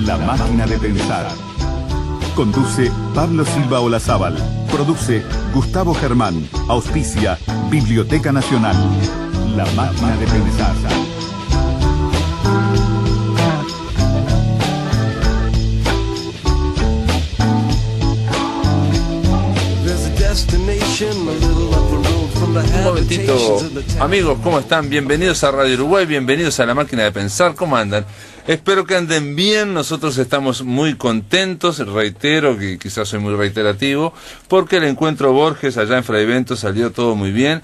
La máquina de pensar. Conduce Pablo Silva Olazábal. Produce Gustavo Germán. Auspicia Biblioteca Nacional. La máquina de pensar. Un momentito, amigos, ¿cómo están? Bienvenidos a Radio Uruguay, bienvenidos a La Máquina de Pensar, ¿cómo andan? Espero que anden bien, nosotros estamos muy contentos, reitero que quizás soy muy reiterativo, porque el encuentro Borges allá en Fraiventos salió todo muy bien,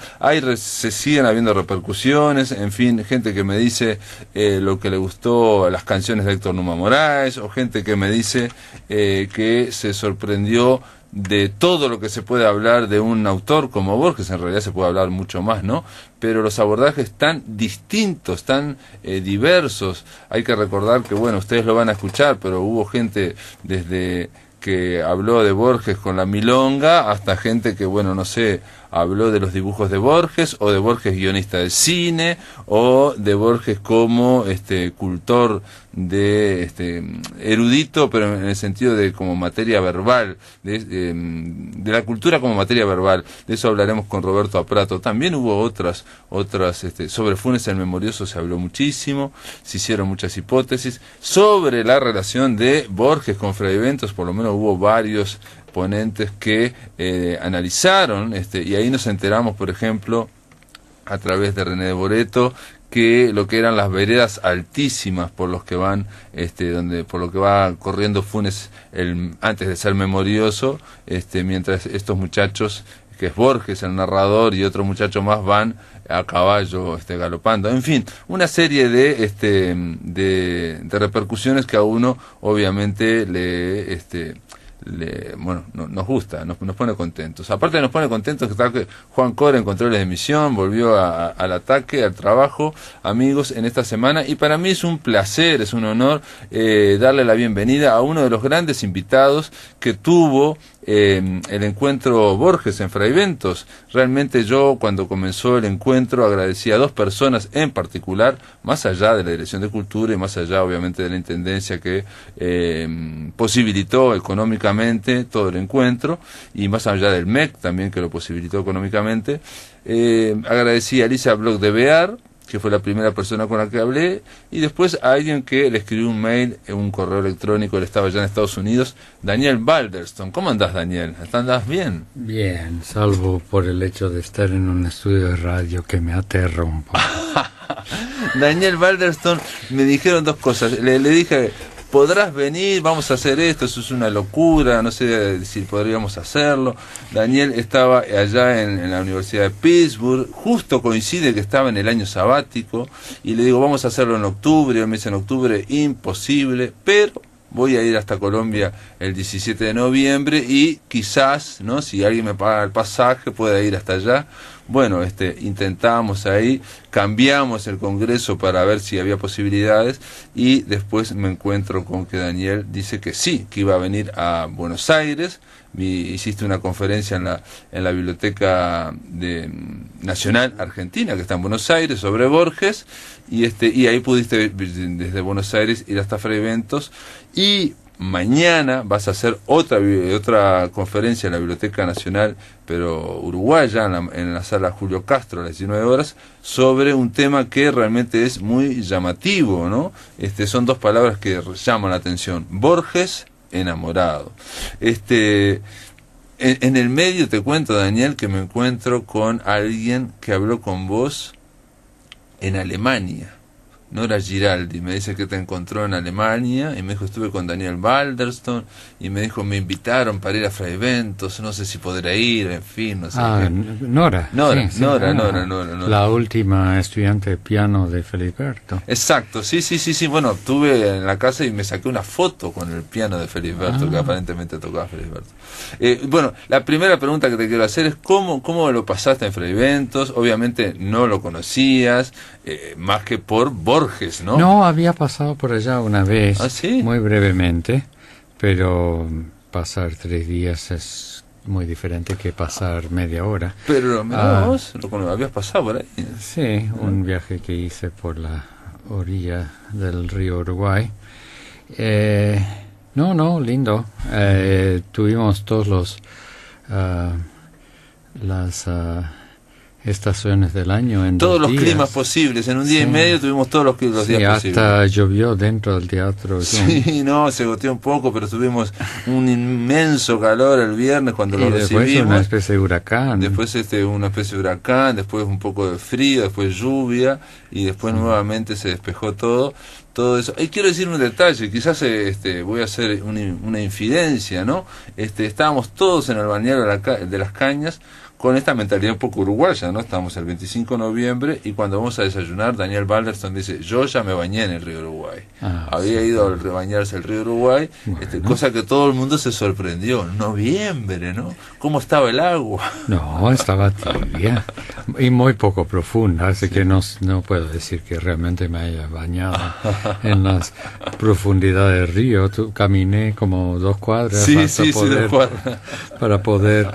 se siguen habiendo repercusiones, en fin, gente que me dice lo que le gustó las canciones de Héctor Numa Moraes, o gente que me dice que se sorprendió de todo lo que se puede hablar de un autor como Borges. En realidad se puede hablar mucho más, ¿no? Pero los abordajes tan distintos, tan diversos. Hay que recordar que, bueno, ustedes lo van a escuchar, pero hubo gente desde que habló de Borges con la milonga, hasta gente que, bueno, no sé, habló de los dibujos de Borges, o de Borges guionista de cine, o de Borges como cultor de erudito, pero en el sentido de como materia verbal, de la cultura como materia verbal. De eso hablaremos con Roberto Aprato. También hubo otras sobre Funes el Memorioso se habló muchísimo, se hicieron muchas hipótesis sobre la relación de Borges con Fraiventos. Por lo menos hubo varios ponentes que analizaron, y ahí nos enteramos, por ejemplo, a través de René de Boreto, que lo que eran las veredas altísimas por los que van, por lo que va corriendo Funes antes de ser memorioso, mientras estos muchachos, que es Borges el narrador y otro muchacho más, van a caballo galopando. En fin, una serie de repercusiones que a uno obviamente nos gusta, nos pone contentos. Aparte nos pone contentos que Juan Cora en controles de emisión, volvió al ataque, al trabajo, amigos, en esta semana, y para mí es un placer, es un honor darle la bienvenida a uno de los grandes invitados que tuvo el encuentro Borges en Fraiventos. Realmente yo, cuando comenzó el encuentro, agradecí a dos personas en particular, más allá de la Dirección de Cultura y más allá obviamente de la Intendencia que posibilitó económicamente todo el encuentro, y más allá del MEC también, que lo posibilitó económicamente. Agradecí a Alicia Bloch de Bear, que fue la primera persona con la que hablé, y después a alguien que le escribió un mail, un correo electrónico, él estaba ya en Estados Unidos, Daniel Balderston. ¿Cómo andás, Daniel? ¿Andás bien? Bien, salvo por el hecho de estar en un estudio de radio que me aterra un poco. Daniel Balderston, me dijeron dos cosas. Le dije, podrás venir, vamos a hacer esto, eso es una locura, no sé si podríamos hacerlo. Daniel estaba allá en la Universidad de Pittsburgh, justo coincide que estaba en el año sabático, y le digo, vamos a hacerlo en octubre. Él me dice, en octubre imposible, pero voy a ir hasta Colombia el 17 de noviembre y quizás, ¿no?, si alguien me paga el pasaje, pueda ir hasta allá. Bueno, intentamos ahí, cambiamos el congreso para ver si había posibilidades, y después me encuentro con que Daniel dice que sí, que iba a venir a Buenos Aires. Hiciste una conferencia en la Biblioteca Nacional Argentina, que está en Buenos Aires, sobre Borges, y ahí pudiste desde Buenos Aires ir hasta Fraiventos, y mañana vas a hacer otra conferencia en la Biblioteca Nacional, pero uruguaya, en la sala Julio Castro, a las 19 horas, sobre un tema que realmente es muy llamativo, ¿no? Son dos palabras que llaman la atención: Borges enamorado. En el medio te cuento, Daniel, que me encuentro con alguien que habló con vos en Alemania. Nora Giraldi me dice que te encontró en Alemania, y me dijo, estuve con Daniel Balderston, y me dijo, me invitaron para ir a Fraiventos, no sé si podré ir, en fin, no sé qué. Nora. Sí, Nora. La última estudiante de piano de Feliberto. Exacto, sí, bueno, estuve en la casa y me saqué una foto con el piano de Feliberto, que aparentemente tocaba Feliberto. Bueno, la primera pregunta que te quiero hacer es, ¿cómo lo pasaste en Fraiventos? Obviamente no lo conocías, más que por Borges, ¿no? No, había pasado por allá una vez, ¿Ah, sí? Muy brevemente, pero pasar 3 días es muy diferente que pasar media hora. Pero vos lo habías pasado por ahí. Sí, un viaje que hice por la orilla del río Uruguay, No, lindo. Tuvimos todos las estaciones del año en todos 2 los días. climas posibles. En un día y medio tuvimos todos los días posibles. Hasta llovió dentro del teatro. Sí, no, se goteó un poco, pero tuvimos un inmenso calor el viernes cuando lo después recibimos. una especie de huracán. Después una especie de huracán, después un poco de frío, después lluvia y después nuevamente se despejó todo eso. Y quiero decir un detalle, quizás voy a hacer una infidencia, ¿no? Estábamos todos en el balneario de Las Cañas con esta mentalidad un poco uruguaya, ¿no? Estamos el 25 de noviembre y cuando vamos a desayunar, Daniel Balderston dice, yo ya me bañé en el río Uruguay. Había ido a bañarse al río Uruguay, cosa que todo el mundo se sorprendió. Noviembre, ¿no? ¿Cómo estaba el agua? No, estaba tibia y muy poco profunda, así que no puedo decir que realmente me haya bañado en las profundidades del río. Caminé como 2 cuadras para poder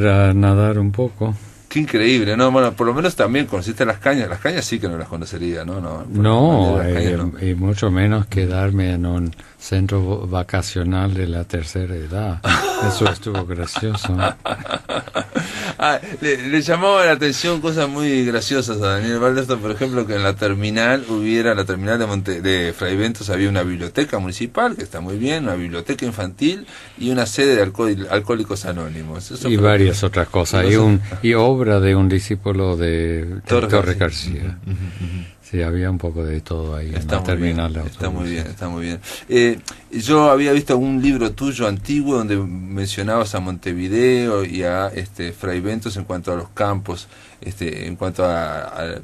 nadar un poco. Qué increíble, ¿no? Bueno, por lo menos también conociste Las Cañas. Las Cañas sí que no las conocería, ¿no? No, y mucho menos quedarme en un centro vacacional de la tercera edad. Eso estuvo gracioso. Le llamaba la atención cosas muy graciosas a Daniel Balderston, por ejemplo, que en la terminal de Fray Ventos había una biblioteca municipal, que está muy bien, una biblioteca infantil y una sede de Alcohólicos Anónimos. Y varias otras cosas. Y obra de un discípulo de Torres García. Sí, había un poco de todo ahí en la terminal de autobuses. Está muy bien. Yo había visto algún libro tuyo antiguo donde mencionabas a Montevideo y a Fray Ventos en cuanto a los campos, en cuanto a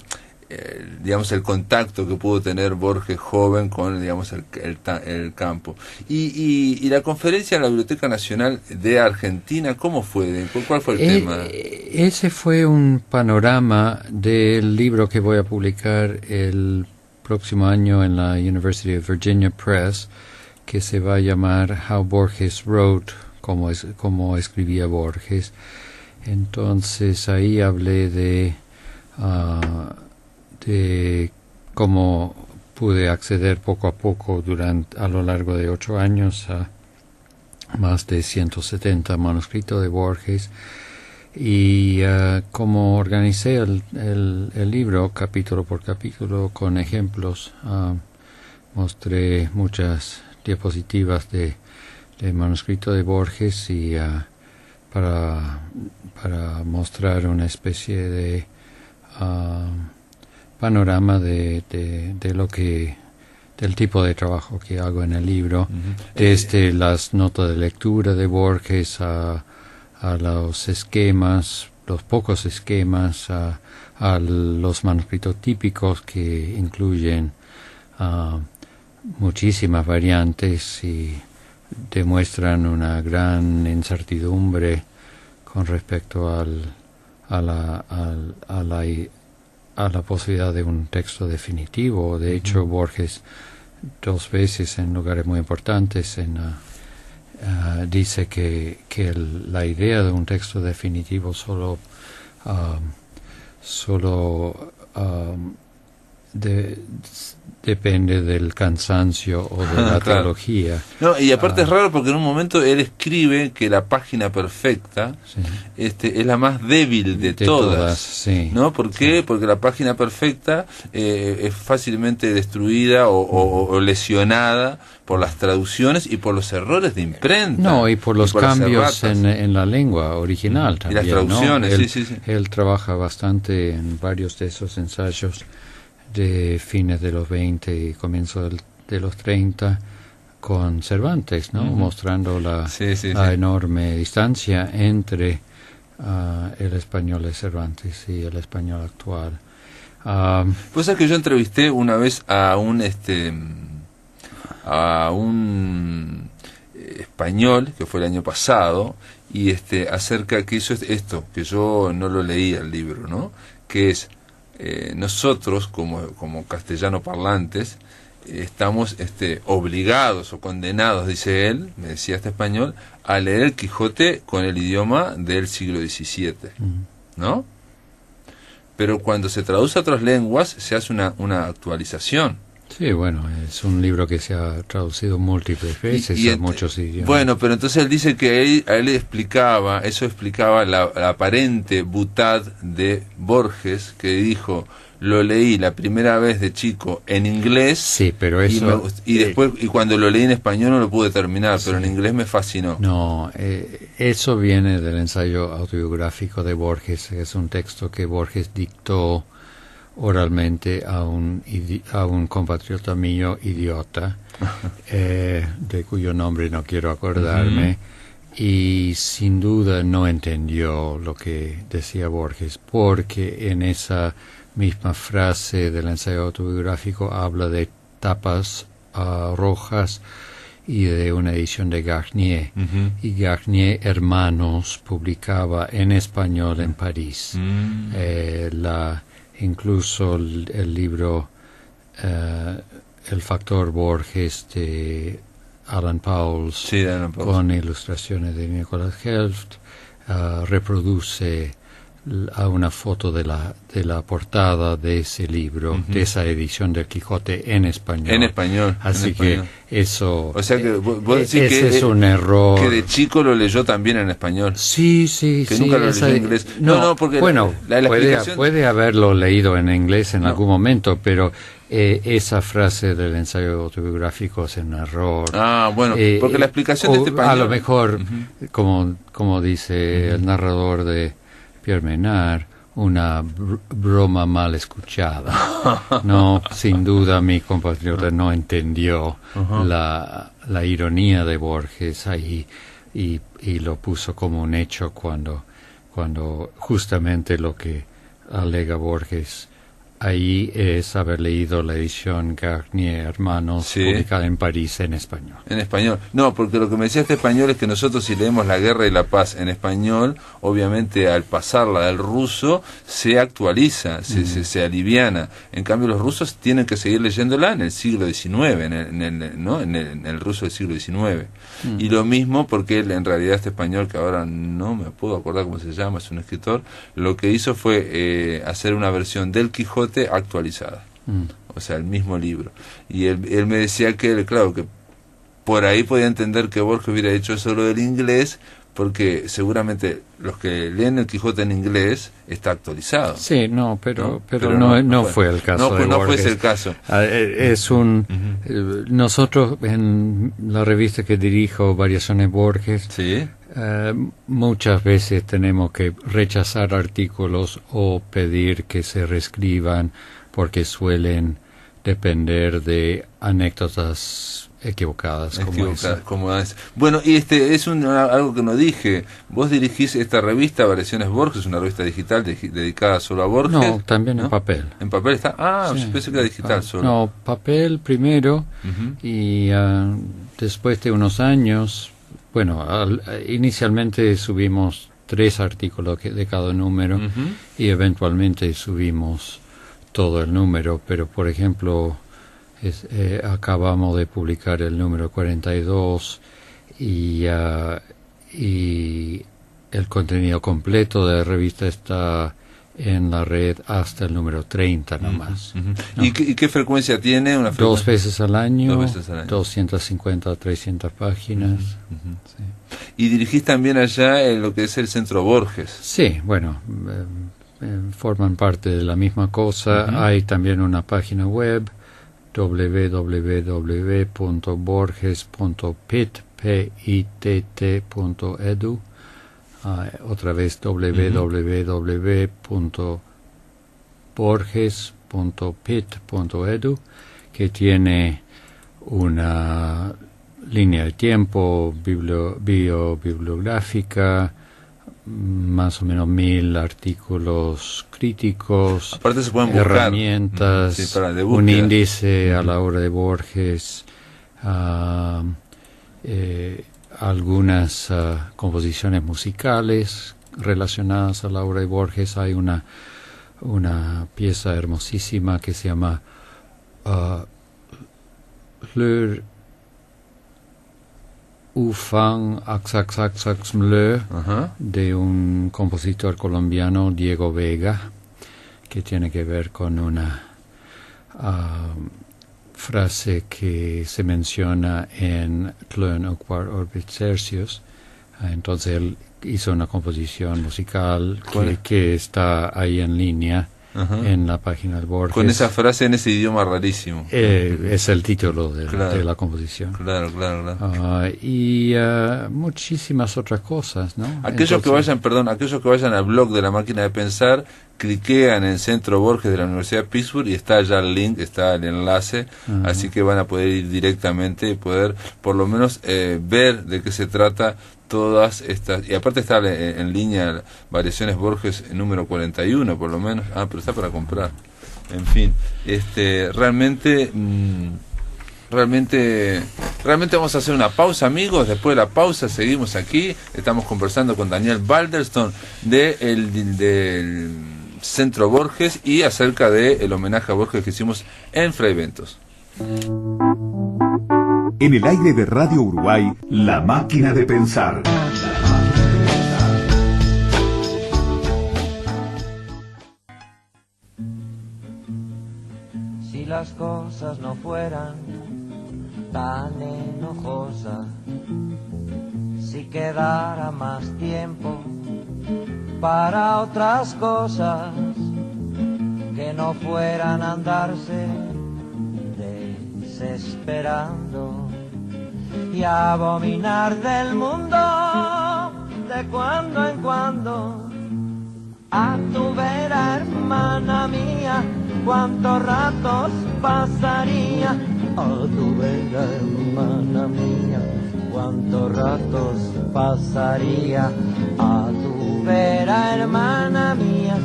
digamos el contacto que pudo tener Borges joven con digamos el campo y la conferencia en la Biblioteca Nacional de Argentina, ¿cómo fue? ¿Cuál fue el tema? Ese fue un panorama del libro que voy a publicar el próximo año en la University of Virginia Press, que se va a llamar How Borges Wrote, como escribía Borges. Entonces ahí hablé de cómo pude acceder poco a poco a lo largo de 8 años a más de 170 manuscritos de Borges y cómo organicé el libro capítulo por capítulo con ejemplos. Mostré muchas diapositivas de manuscrito de Borges y para mostrar una especie de panorama de del tipo de trabajo que hago en el libro, desde las notas de lectura de Borges a los esquemas, los pocos esquemas, a los manuscritos típicos que incluyen muchísimas variantes y demuestran una gran incertidumbre con respecto a la posibilidad de un texto definitivo. De hecho, Borges 2 veces en lugares muy importantes dice que la idea de un texto definitivo solo depende del cansancio o de la teología. No, y aparte es raro porque en un momento él escribe que la página perfecta es la más débil de todas. Sí. ¿No? ¿Por qué? Porque la página perfecta es fácilmente destruida o lesionada por las traducciones y por los errores de imprenta. No, y por los cambios en la lengua original también. Y las traducciones, ¿no? sí. Él trabaja bastante en varios de esos ensayos de fines de los 20 y comienzo de los 30 con Cervantes, ¿no? Mostrando la enorme distancia entre el español de Cervantes y el español actual. Pues es que yo entrevisté una vez a un español que fue el año pasado y acerca que hizo esto, que yo no lo leía el libro, ¿no? Que es nosotros como castellano parlantes estamos obligados o condenados, dice él, me decía este español, a leer el Quijote con el idioma del siglo XVII, ¿no? Pero cuando se traduce a otras lenguas se hace una actualización. Sí, bueno, es un libro que se ha traducido múltiples veces a muchos idiomas. Bueno, pero entonces él dice que a él explicaba la aparente butad de Borges, que dijo, lo leí la primera vez de chico en inglés, sí, pero eso, después y cuando lo leí en español no lo pude terminar, sí, pero en inglés me fascinó. No, eso viene del ensayo autobiográfico de Borges, que es un texto que Borges dictó oralmente a un compatriota mío idiota, de cuyo nombre no quiero acordarme, y sin duda no entendió lo que decía Borges, porque en esa misma frase del ensayo autobiográfico habla de tapas rojas y de una edición de Garnier, y Garnier Hermanos publicaba en español en París incluso el libro El factor Borges de Alan Pauls, sí, con ilustraciones de Nicholas Helft, reproduce a una foto de la portada de ese libro, de esa edición del Quijote en español. En español. Así que eso... O sea que vos decís que es un error. Que de chico lo leyó también en español. Sí. Que nunca lo leyó en inglés. No, porque bueno, puede haberlo leído en inglés en algún momento, pero esa frase del ensayo autobiográfico es un error. Ah, bueno, porque la explicación de este español... A lo mejor, como dice el narrador de Pierre Menard, una broma mal escuchada. No, sin duda mi compatriota no entendió la ironía de Borges ahí y lo puso como un hecho cuando justamente lo que alega Borges ahí es haber leído la edición Garnier Hermanos, sí, publicada en París en español. En español. No, porque lo que me decía este español es que nosotros si leemos La Guerra y la Paz en español, obviamente al pasarla del ruso se actualiza, se aliviana. En cambio los rusos tienen que seguir leyéndola en el siglo XIX, en el ruso del siglo XIX. Y lo mismo porque él, en realidad este español, que ahora no me puedo acordar cómo se llama, es un escritor, lo que hizo fue hacer una versión del Quijote actualizada, o sea, el mismo libro. Y él me decía que, claro, que por ahí podía entender que Borges hubiera hecho eso lo del inglés, porque seguramente los que leen el Quijote en inglés está actualizado. Sí, pero no fue el caso de Borges. No fue ese el caso. Es nosotros en la revista que dirijo, Variaciones Borges, ¿sí? Muchas veces tenemos que rechazar artículos o pedir que se reescriban porque suelen depender de anécdotas equivocadas como esa. Bueno, y es algo que no dije. Vos dirigís esta revista Variaciones Borges, una revista digital dedicada solo a Borges. No, también en papel. ¿En papel está? Ah, sí, pensé que era digital solo. No, papel primero y después de unos años, bueno, inicialmente subimos 3 artículos de cada número y eventualmente subimos todo el número, pero por ejemplo acabamos de publicar el número 42 y el contenido completo de la revista está en la red hasta el número 30 nomás. ¿No? ¿Y qué frecuencia tiene? Dos veces al año, 250 a 300 páginas. Sí. ¿Y dirigís también allá en lo que es el Centro Borges? Sí, bueno, forman parte de la misma cosa. Hay también una página web, www.borges.pit.edu, otra vez www.borges.pit.edu, que tiene una línea de tiempo bibliográfica, más o menos 1000 artículos críticos. Aparte se pueden buscar herramientas, un índice a la obra de Borges, algunas composiciones musicales relacionadas a la obra de Borges. Hay una pieza hermosísima que se llama Fleur Ufang Axaxaxaxmle, de un compositor colombiano, Diego Vega, que tiene que ver con una frase que se menciona en Tlön Uqbar Orbit Tertius. Entonces él hizo una composición musical que está ahí en línea. Ajá. En la página de Borges. Con esa frase en ese idioma rarísimo. Es el título de la composición. Claro. Y muchísimas otras cosas, ¿no? Aquellos que vayan al blog de La Máquina de Pensar, cliquean en Centro Borges de la Universidad de Pittsburgh y está ya el link, está el enlace, así que van a poder ir directamente y poder por lo menos ver de qué se trata todas estas, y aparte está en línea Variaciones Borges número 41 por lo menos, pero está para comprar, en fin, realmente vamos a hacer una pausa, amigos. Después de la pausa seguimos aquí, estamos conversando con Daniel Balderston del Centro Borges y acerca del homenaje a Borges que hicimos en Fray Bentos. En el aire de Radio Uruguay, La Máquina de Pensar. Si las cosas no fueran tan enojosas, si quedara más tiempo para otras cosas que no fueran andarse desesperando y abominar del mundo de cuando en cuando. A tu vera, hermana mía, cuántos ratos pasaría. A tu vera, hermana mía, cuántos ratos pasaría. A tu vera, hermana mía,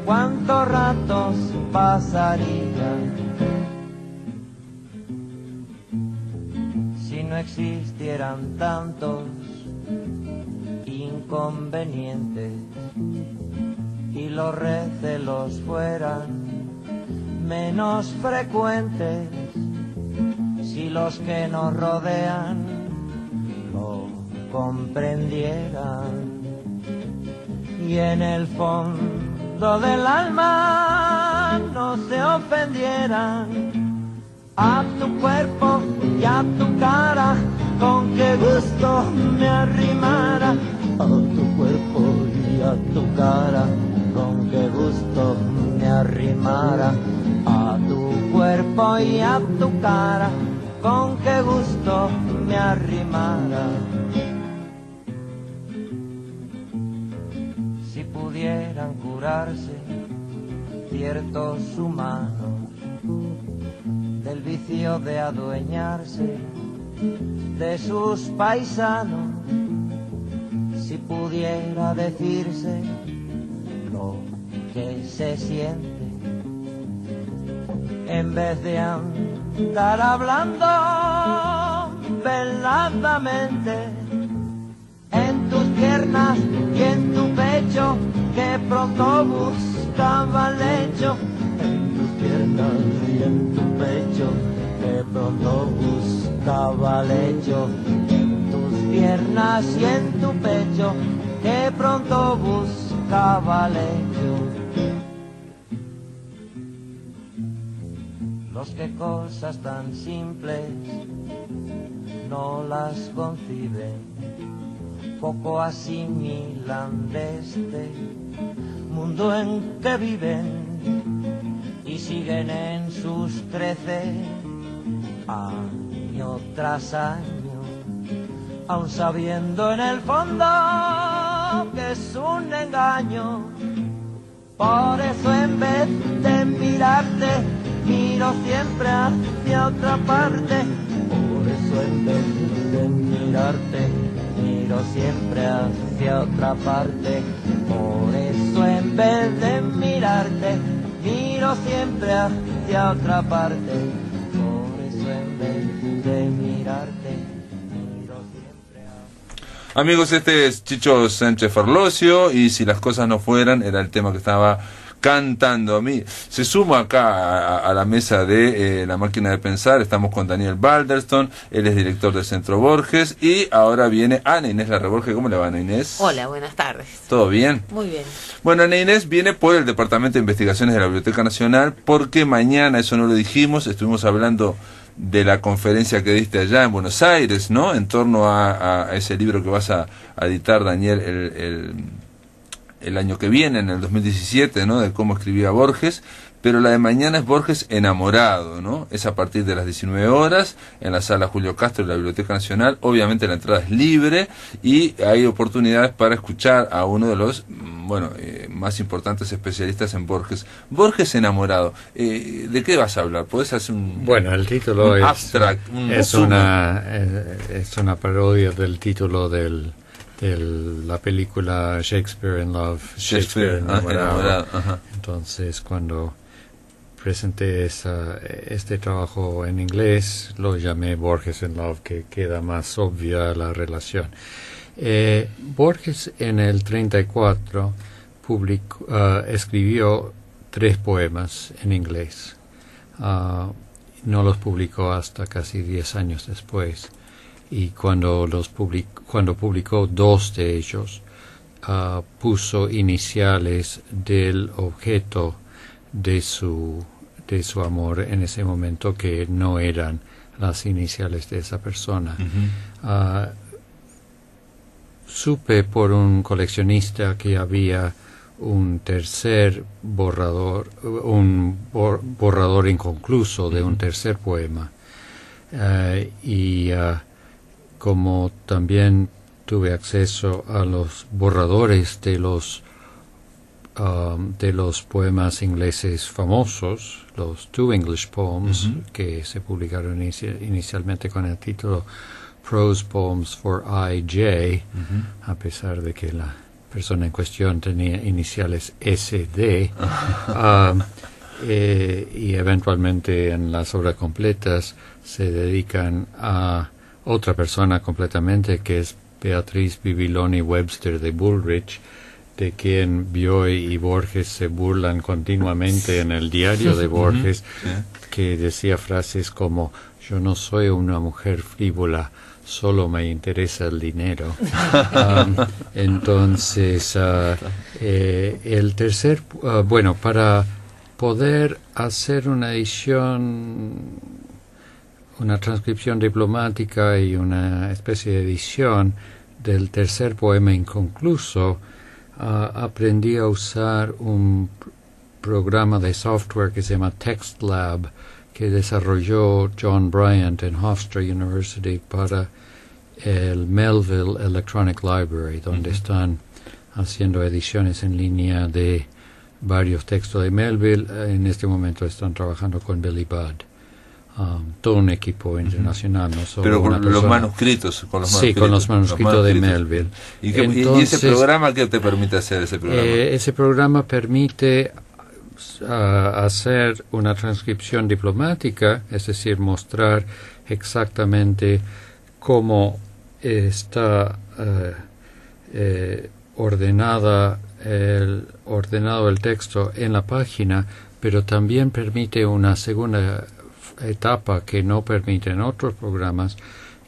cuántos ratos pasaría. Si no existieran tantos inconvenientes y los recelos fueran menos frecuentes, si los que nos rodean lo comprendieran y en el fondo del alma no se ofendieran, a tu cuerpo y a tu cara con qué gusto me arrimara. A tu cuerpo y a tu cara con qué gusto me arrimara. A tu cuerpo y a tu cara con qué gusto me arrimara. Si pudieran curarse ciertos humanos del vicio de adueñarse de sus paisanos, si pudiera decirse lo que se siente, en vez de andar hablando veladamente, en tus piernas y en tu pecho que pronto buscaba lecho, en tus piernas y en tu pecho que pronto buscaba lecho, en tus piernas y en tu pecho que pronto buscaba lecho. Los que cosas tan simples no las conciben, poco asimilan de este mundo en que viven y siguen en sus 13 año tras año, aun sabiendo en el fondo que es un engaño. Por eso en vez de mirarte, miro siempre hacia otra parte. Por eso en vez de mirarte, miro siempre hacia otra parte. Por eso en vez de mirarte, miro siempre hacia otra parte. Por eso en vez de mirarte, miro siempre hacia... Amigos, este es Chicho Sánchez Ferlosio y Si las cosas no fueran era el tema que estaba cantando. A mí se suma acá a la mesa de La Máquina de Pensar. Estamos con Daniel Balderston, él es director del Centro Borges, y ahora viene Ana Inés Larreborge. ¿Cómo le va, Ana Inés? Hola, buenas tardes. ¿Todo bien? Muy bien. Bueno, Ana Inés viene por el Departamento de Investigaciones de la Biblioteca Nacional porque mañana, eso no lo dijimos, estuvimos hablando de la conferencia que diste allá en Buenos Aires, ¿no? En torno a ese libro que vas a editar, Daniel, el año que viene, en el 2017, ¿no? De cómo escribía Borges. Pero la de mañana es Borges enamorado, ¿no? Es a partir de las 19 horas en la sala Julio Castro de la Biblioteca Nacional. Obviamente la entrada es libre y hay oportunidades para escuchar a uno de los más importantes especialistas en Borges. Borges enamorado. ¿De qué vas a hablar? ¿Puedes hacer el título es abstract, es una parodia del título de la película Shakespeare in Love, Shakespeare enamorado. Entonces, cuando presenté este trabajo en inglés, lo llamé Borges in Love, que queda más obvia la relación. Borges en el 34 escribió 3 poemas en inglés. No los publicó hasta casi 10 años después. Y cuando publicó 2 de ellos, puso iniciales del objeto de su amor en ese momento, que no eran las iniciales de esa persona. Supe por un coleccionista que había un tercer borrador, borrador inconcluso de un tercer poema, como también tuve acceso a los borradores de los poemas ingleses famosos, los Two English Poems, que se publicaron inicialmente con el título Prose Poems for I.J., a pesar de que la persona en cuestión tenía iniciales S.D., y eventualmente en las obras completas se dedican a otra persona completamente, que es Beatriz Bibiloni Webster de Bullrich, de quien Bioy y Borges se burlan continuamente en el diario de Borges, que decía frases como: yo no soy una mujer frívola, solo me interesa el dinero. Entonces, el tercer, para poder hacer una edición, una transcripción diplomática y una especie de edición del tercer poema inconcluso, aprendí a usar un programa de software que se llama TextLab, que desarrolló John Bryant en Hofstra University para el Melville Electronic Library, donde están haciendo ediciones en línea de varios textos de Melville. En este momento están trabajando con Billy Budd. Todo un equipo internacional, no solo pero con una persona. Los manuscritos, Sí, con los manuscritos de Melville. ¿Y ese programa qué te permite hacer ese programa? Ese programa permite hacer una transcripción diplomática, es decir, mostrar exactamente cómo está ordenado el texto en la página, pero también permite una segunda etapa que no permiten otros programas,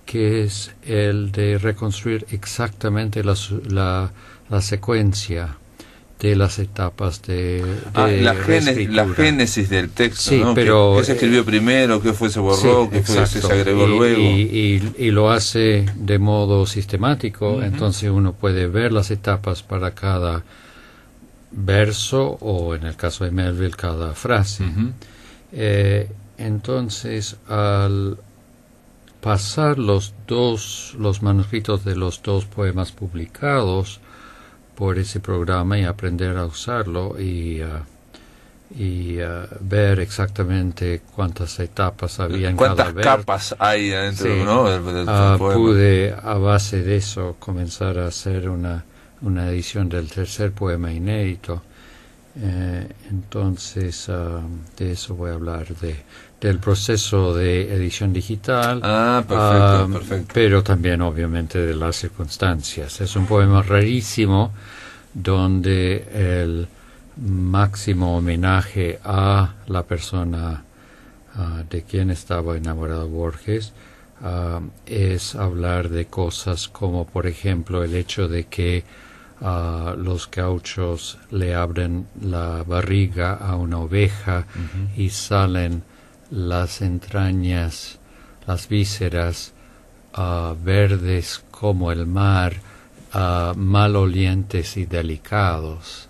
que es el de reconstruir exactamente la secuencia de las etapas de la génesis del texto, sí, ¿no? pero ¿Qué se escribió primero? ¿Qué se borró? Sí, ¿Qué se agregó luego? Y lo hace de modo sistemático. Entonces uno puede ver las etapas para cada verso, o en el caso de Melville, cada frase. Entonces, al pasar los manuscritos de los 2 poemas publicados por ese programa y aprender a usarlo y ver exactamente cuántas etapas había en cada verso. ¿Cuántas capas hay adentro, sí, ¿no? del poema? Pude, a base de eso, comenzar a hacer una edición del tercer poema inédito. Entonces, de eso voy a hablar, del proceso de edición digital. Perfecto. Pero también, obviamente, de las circunstancias. Es un poema rarísimo, donde el máximo homenaje a la persona de quien estaba enamorado Borges es hablar de cosas como, por ejemplo, el hecho de que los gauchos le abren la barriga a una oveja y salen las entrañas las vísceras, verdes como el mar, malolientes y delicadas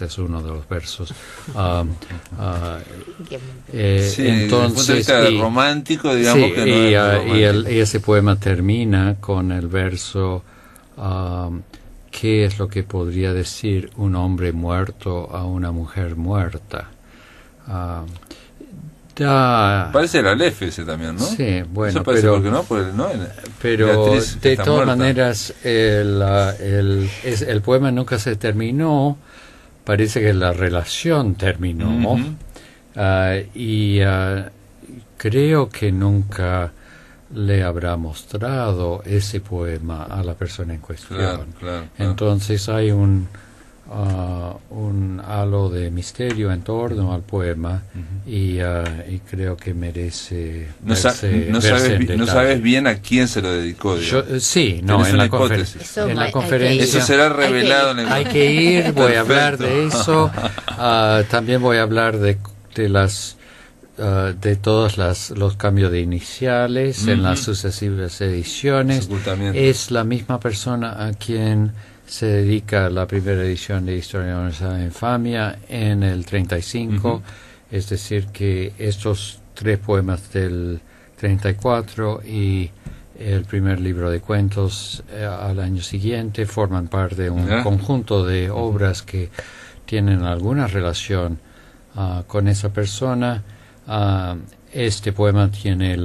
es uno de los versos. Sí, entonces, desde el punto de vista romántico, digamos, sí, que no es romántico. y ese poema termina con el verso ¿qué es lo que podría decir un hombre muerto a una mujer muerta? Parece el Aleph ese también, ¿no? Sí, bueno, eso parece, porque no, pues, ¿no? pero Beatriz de está todas muerta. maneras el poema nunca se terminó. Parece que la relación terminó. Ujú. Creo que nunca le habrá mostrado ese poema a la persona en cuestión. Claro. Entonces hay un halo de misterio en torno al poema. Y creo que merece No verse en sabes detalle. bien a quién se lo dedicó, digamos. Sí, no, Tenés en una la, hipótesis. Eso en la hay que conferencia. Eso será revelado en el... Hay que ir, voy a hablar Perfecto. de eso. También voy a hablar de todos los cambios de iniciales en las sucesivas ediciones. Ocultamiento. Es la misma persona a quien se dedica la primera edición de Historia Universal de Infamia en el 35. Es decir, que estos 3 poemas del 34 y el primer libro de cuentos al año siguiente forman parte de un conjunto de obras que tienen alguna relación con esa persona. Este poema tiene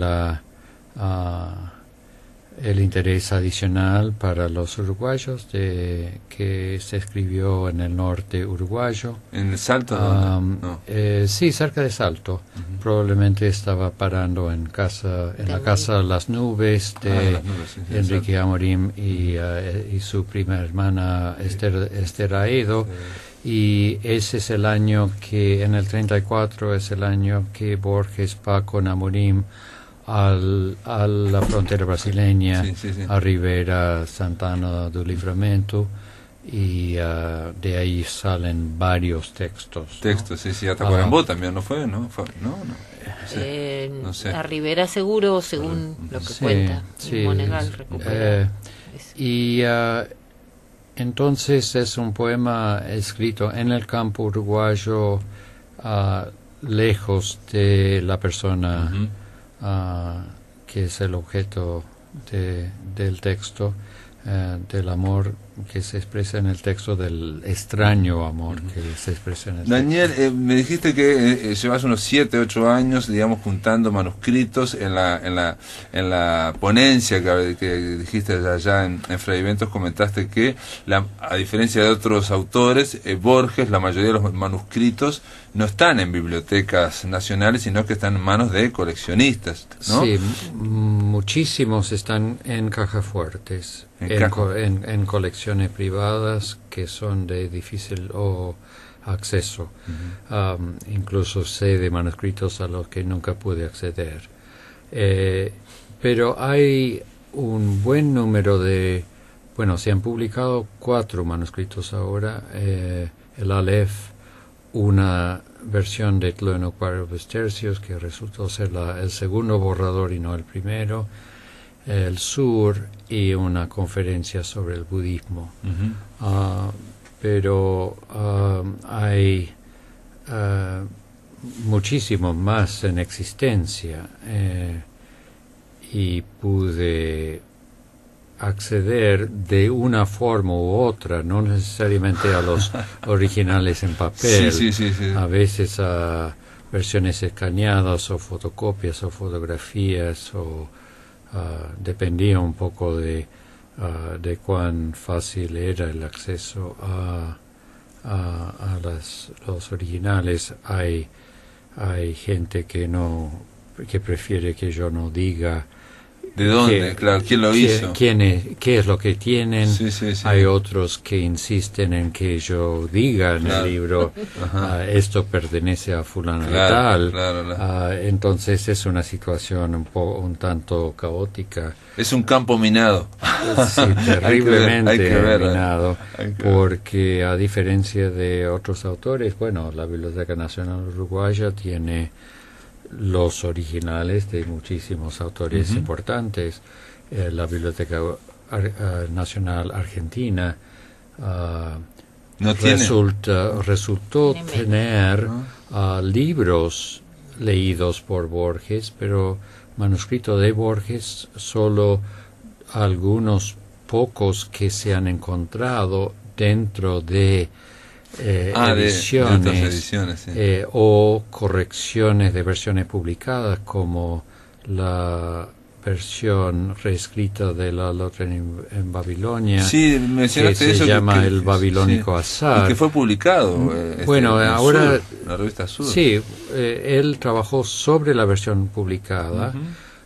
el interés adicional para los uruguayos, que se escribió en el norte uruguayo. ¿En el Salto? ¿Dónde? No. Sí, cerca de Salto. Probablemente estaba parando en la casa Las Nubes de Las Nubes, sí, Enrique Amorim y su prima hermana Esther Aedo. Y ese es el año en el 34 es el año que Borges va con Amorim a la frontera brasileña, a Ribeira Santana do Livramento, y de ahí salen varios textos. Sí, hasta Corambo también, ¿no fue? No. sé. A Rivera seguro, según lo que cuenta. Monegal recupera. Entonces es un poema escrito en el campo uruguayo, lejos de la persona que es el objeto del texto, del amor que se expresa en el texto, del extraño amor que se expresa en el Daniel, texto. me dijiste que llevas unos 7, 8 años, digamos, juntando manuscritos en la ponencia que dijiste allá en Fray Ventos. Comentaste que, a diferencia de otros autores, Borges, la mayoría de los manuscritos no están en bibliotecas nacionales, sino que están en manos de coleccionistas, ¿no? Sí, muchísimos están en cajas fuertes, en colecciones privadas que son de difícil acceso. Incluso sé de manuscritos a los que nunca pude acceder. Pero hay un buen número se han publicado 4 manuscritos ahora. El Aleph, una versión de Tlönoqua Tercios, que resultó ser el segundo borrador y no el primero, el Sur, y una conferencia sobre el budismo. Pero hay muchísimos más en existencia, y pude acceder de una forma u otra, no necesariamente a los originales en papel, Sí. a veces a versiones escaneadas o fotocopias o fotografías, o dependía un poco de cuán fácil era el acceso a los originales. Hay gente que prefiere que yo no diga ¿de dónde? ¿Quién lo hizo? ¿Qué es lo que tienen? Sí. Hay otros que insisten en que yo diga en el libro, esto pertenece a fulano de tal. Claro. Entonces es una situación un tanto caótica. Es un campo minado. Sí, terriblemente hay que ver, minado, hay que porque a diferencia de otros autores, la Biblioteca Nacional Uruguaya tiene los originales de muchísimos autores importantes. La Biblioteca Nacional Argentina resultó tener libros leídos por Borges, pero manuscrito de Borges solo algunos pocos que se han encontrado dentro de ediciones, sí. O correcciones de versiones publicadas, como la versión reescrita de la Lotra en Babilonia, sí, mencionaste que eso, se llama que El Babilónico Azar. Y que fue publicado bueno, ahora Sur, la revista Sur. Sí, él trabajó sobre la versión publicada,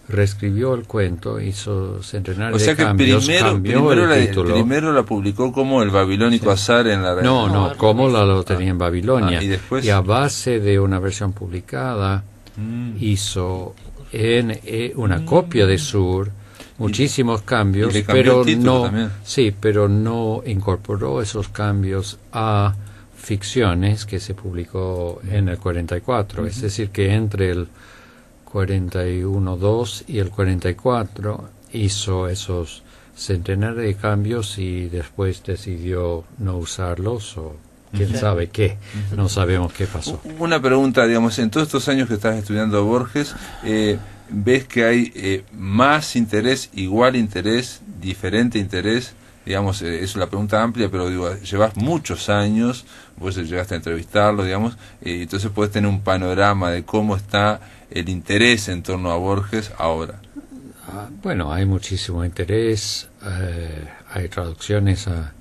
reescribió el cuento, hizo centenares de cambios, cambió el título. Primero la publicó como El Babilónico Azar en la revista. No, como la Lotería en Babilonia. Y después, y a base de una versión publicada hizo en una copia de Sur muchísimos cambios, pero no incorporó esos cambios a ficciones que se publicó en el 44. Es decir, que entre el 41.2 y el 44 hizo esos centenares de cambios y después decidió no usarlos, o quién sabe qué. No sabemos qué pasó. Una pregunta, digamos, en todos estos años que estás estudiando a Borges, ¿ves que hay más interés, igual interés, diferente interés? Digamos, es una pregunta amplia, pero digo, llevas muchos años, vos llegaste a entrevistarlo, digamos, y entonces podés tener un panorama de cómo está el interés en torno a Borges ahora. Bueno, hay muchísimo interés, hay traducciones a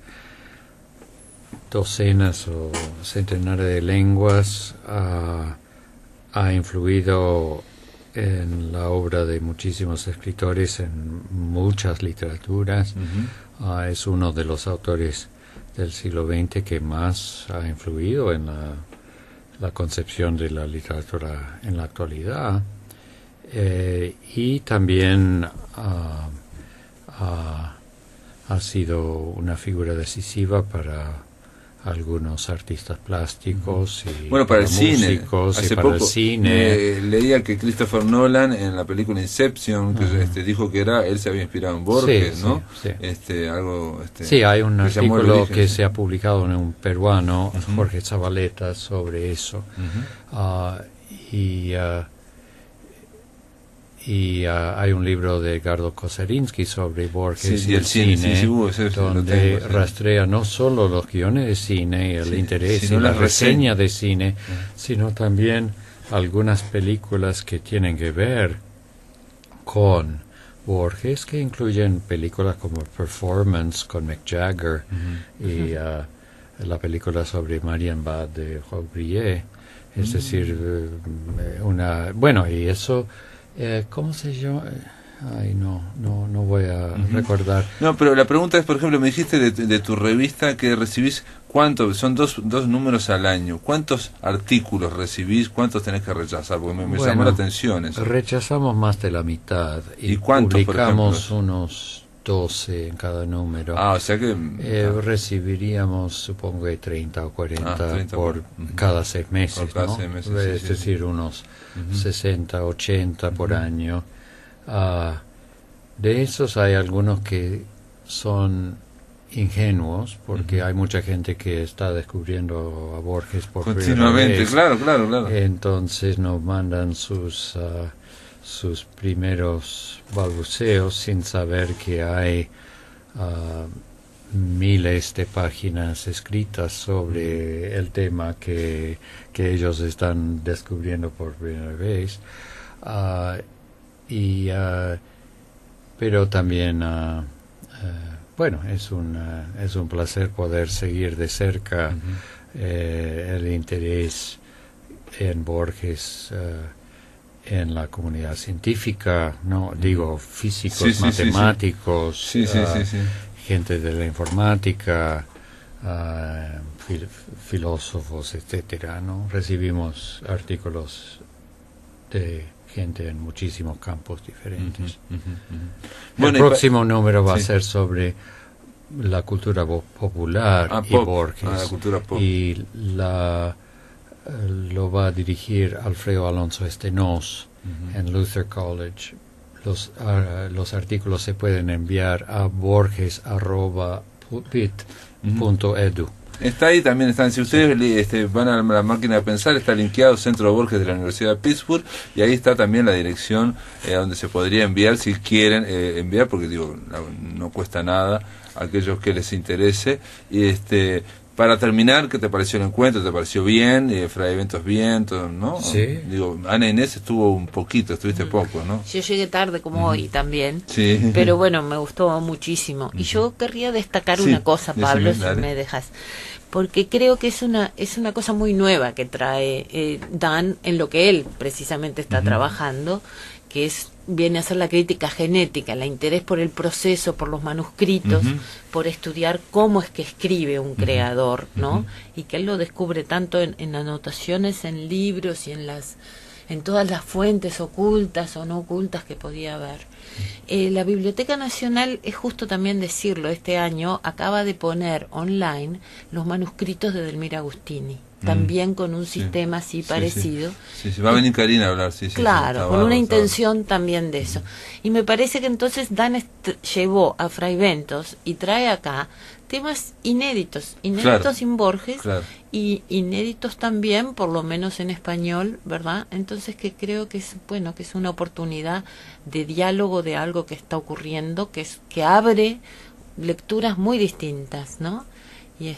docenas o centenares de lenguas, ha influido en la obra de muchísimos escritores en muchas literaturas. Es uno de los autores del siglo XX que más ha influido en la concepción de la literatura en la actualidad, y también ha sido una figura decisiva para algunos artistas plásticos y para el músicos, cine. Hace para poco el cine. Leía que Christopher Nolan en la película Inception que dijo que él se había inspirado en Borges, sí, ¿no? Sí. Sí, hay un artículo que se ha publicado en un peruano, Jorge Zabaleta, sobre eso. Y hay un libro de Edgardo Koserinsky sobre Borges y el cine, donde rastrea no solo los guiones de cine, el interés y la reseña de cine, sino también algunas películas que tienen que ver con Borges, que incluyen películas como Performance con Mick Jagger y la película sobre Marianne Bad de Juan Brillet. Es decir, y eso... ¿cómo se llama? Ay, no voy a recordar. No, pero la pregunta es, por ejemplo, me dijiste de tu revista que recibís, ¿cuánto? Son dos números al año. ¿Cuántos artículos recibís? ¿Cuántos tenés que rechazar? Porque me llamó la atención eso. Rechazamos más de la mitad. ¿Y cuántos, publicamos unos 12 en cada número. O sea que... recibiríamos, supongo que 30 o 40 por cada 6 meses, por cada ¿no? 6 meses, es decir, unos 60, 80 por año. De esos hay algunos que son ingenuos, porque hay mucha gente que está descubriendo a Borges por continuamente, primera vez. Claro. Entonces nos mandan sus primeros balbuceos sin saber que hay miles de páginas escritas sobre el tema que ellos están descubriendo por primera vez, pero también es un placer poder seguir de cerca el interés en Borges en la comunidad científica, no digo físicos, matemáticos, gente de la informática, filósofos, etcétera, ¿no? Recibimos artículos de gente en muchísimos campos diferentes. El próximo número va a ser sobre la cultura popular y Borges, la cultura pop. y la lo va a dirigir Alfredo Alonso Estenos en Luther College. Los artículos se pueden enviar a borges@pulpit.edu. Está ahí también, están, si ustedes van a la máquina de pensar, está linkeado Centro Borges de la Universidad de Pittsburgh, y ahí está también la dirección donde se podría enviar si quieren enviar, porque digo, no cuesta nada a aquellos que les interese. Y para terminar, ¿qué te pareció el encuentro? ¿Te pareció bien? Fray Eventos bien, todo, ¿no? Sí. Digo, Ana Inés estuvo un poquito, estuviste poco, ¿no? Yo llegué tarde como hoy también, sí. Pero bueno, me gustó muchísimo. Y yo querría destacar una cosa, Pablo, si me dejas, porque creo que es una cosa muy nueva que trae Dan en lo que él precisamente está trabajando, que viene a ser la crítica genética, el interés por el proceso, por los manuscritos, por estudiar cómo es que escribe un creador, ¿no? Y que él lo descubre tanto en anotaciones, en libros y en todas las fuentes ocultas o no ocultas que podía haber. La Biblioteca Nacional, es justo también decirlo, este año acaba de poner online los manuscritos de Delmira Agustini, también con un sistema así parecido. Sí, va a venir Karina a hablar, Claro, con una intención también de eso. Y me parece que entonces Dan llevó a Fray Bentos y trae acá temas inéditos claro, en Borges, claro, y inéditos también, por lo menos en español, ¿verdad? Entonces que creo que es bueno, que es una oportunidad de diálogo de algo que está ocurriendo, que abre lecturas muy distintas, ¿no? Y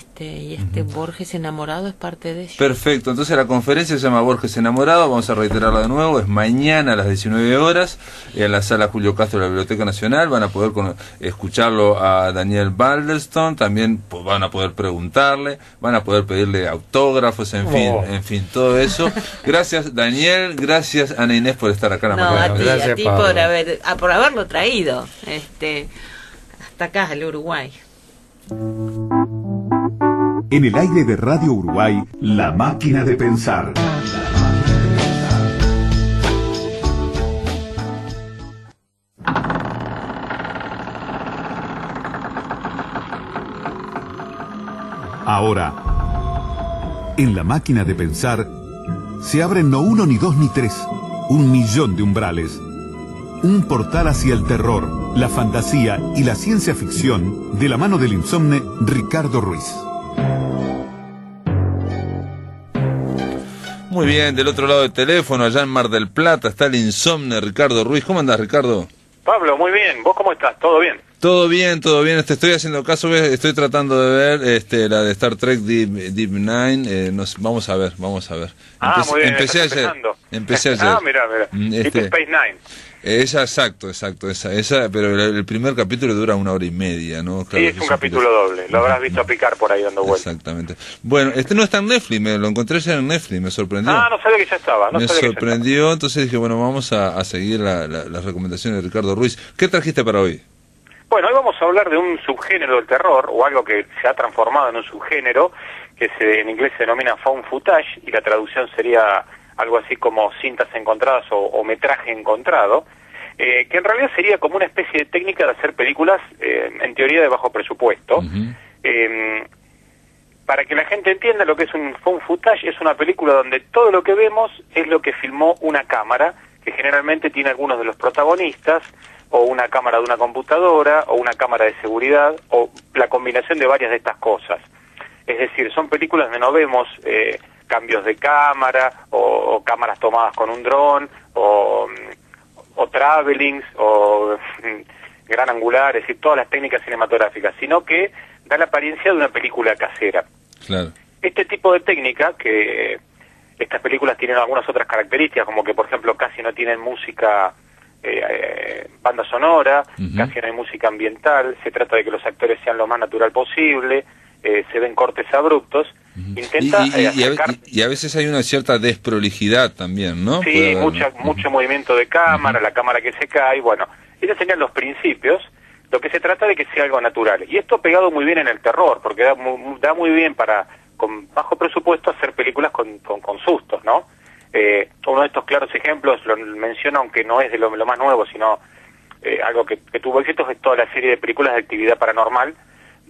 Borges enamorado es parte de ello. Perfecto, entonces la conferencia se llama Borges enamorado, vamos a reiterarla de nuevo, es mañana a las 19 horas en la sala Julio Castro de la Biblioteca Nacional. Van a poder escucharlo a Daniel Balderston, también van a poder preguntarle, van a poder pedirle autógrafos, en fin, todo eso. Gracias Daniel, gracias Ana Inés por estar acá en la mañana. A ti por haberlo traído hasta acá, el Uruguay. En el aire de Radio Uruguay, La Máquina de Pensar. Ahora, en La Máquina de Pensar, se abren no uno, ni dos, ni tres, 1.000.000 de umbrales. Un portal hacia el terror, la fantasía y la ciencia ficción de la mano del insomne Ricardo Ruiz. Muy bien, del otro lado del teléfono, allá en Mar del Plata, está el insomne Ricardo Ruiz. ¿Cómo andás, Ricardo? Pablo, muy bien. ¿Vos cómo estás? ¿Todo bien? Todo bien. Te estoy haciendo caso, estoy tratando de ver la de Star Trek Deep Nine. Vamos a ver. Muy bien. Empecé ayer. Mira. Deep Space Nine. Esa, exacto, esa, pero el primer capítulo dura 1h30, ¿no? Claro, sí, es un capítulo doble, lo habrás visto picar por ahí dando vueltas. Exactamente. Bueno, no está en Netflix, lo encontré ya en Netflix, me sorprendió. No sabía que ya estaba. Me sorprendió, entonces dije, bueno, vamos a seguir las recomendaciones de Ricardo Ruiz. ¿Qué trajiste para hoy? Bueno, hoy vamos a hablar de un subgénero del terror, o algo que se ha transformado en un subgénero, que en inglés se denomina found footage, y la traducción sería algo así como cintas encontradas o metraje encontrado, que en realidad sería como una especie de técnica de hacer películas en teoría de bajo presupuesto. Para que la gente entienda lo que es un found footage, es una película donde todo lo que vemos es lo que filmó una cámara, que generalmente tiene algunos de los protagonistas, o una cámara de una computadora, o una cámara de seguridad, o la combinación de varias de estas cosas. Es decir, son películas donde no vemos cambios de cámara, o cámaras tomadas con un dron, o travelings, o gran angular, es decir, todas las técnicas cinematográficas, sino que da la apariencia de una película casera. Claro. Este tipo de técnica, que estas películas tienen algunas otras características, como que por ejemplo casi no tienen música, banda sonora, casi no hay música ambiental, se trata de que los actores sean lo más natural posible, se ven cortes abruptos, intenta y a veces hay una cierta desprolijidad también, ¿no? Sí, mucho movimiento de cámara, la cámara que se cae, bueno, esos serían los principios. Lo que se trata de que sea algo natural, y esto pegado muy bien en el terror, porque da muy bien para, con bajo presupuesto, hacer películas con sustos, ¿no? Uno de estos claros ejemplos, lo menciono aunque no es de lo más nuevo, sino algo que tuvo éxito, es toda la serie de películas de actividad paranormal,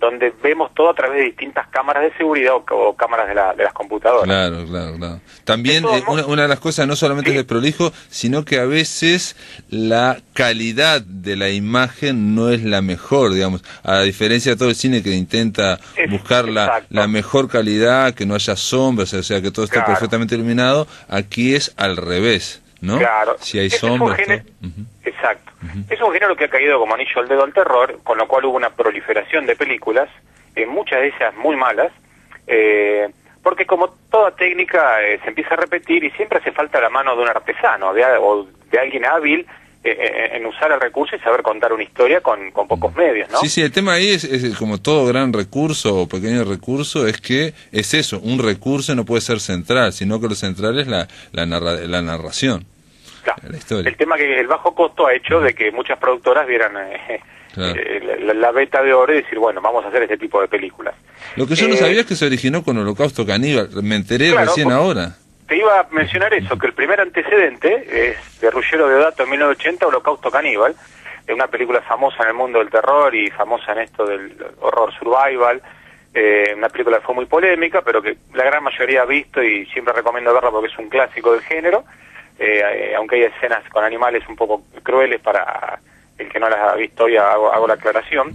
donde vemos todo a través de distintas cámaras de seguridad o cámaras de las computadoras. Claro. También una de las cosas no solamente es desprolijo, sino que a veces la calidad de la imagen no es la mejor, digamos, a diferencia de todo el cine que intenta buscar la mejor calidad, que no haya sombras, o sea, que todo esté perfectamente iluminado, aquí es al revés, ¿no? Claro. Si hay sombras... Exacto. Es un género que ha caído como anillo al dedo al terror, con lo cual hubo una proliferación de películas, muchas de ellas muy malas, porque como toda técnica se empieza a repetir y siempre hace falta la mano de un artesano o de alguien hábil en usar el recurso y saber contar una historia con pocos medios, ¿no? Sí, el tema ahí es como todo gran recurso o pequeño recurso, es que es eso, un recurso no puede ser central, sino que lo central es la narración. Claro. El tema que el bajo costo ha hecho de que muchas productoras vieran la beta de oro y decir, bueno, vamos a hacer este tipo de películas. Lo que yo no sabía es que se originó con Holocausto Caníbal, me enteré recién ahora. Te iba a mencionar eso, que el primer antecedente es de Ruggero Deodato en 1980, Holocausto Caníbal, una película famosa en el mundo del terror y famosa en esto del horror survival, una película que fue muy polémica, pero que la gran mayoría ha visto y siempre recomiendo verla porque es un clásico del género. Aunque hay escenas con animales un poco crueles, para el que no las ha visto hoy hago la aclaración.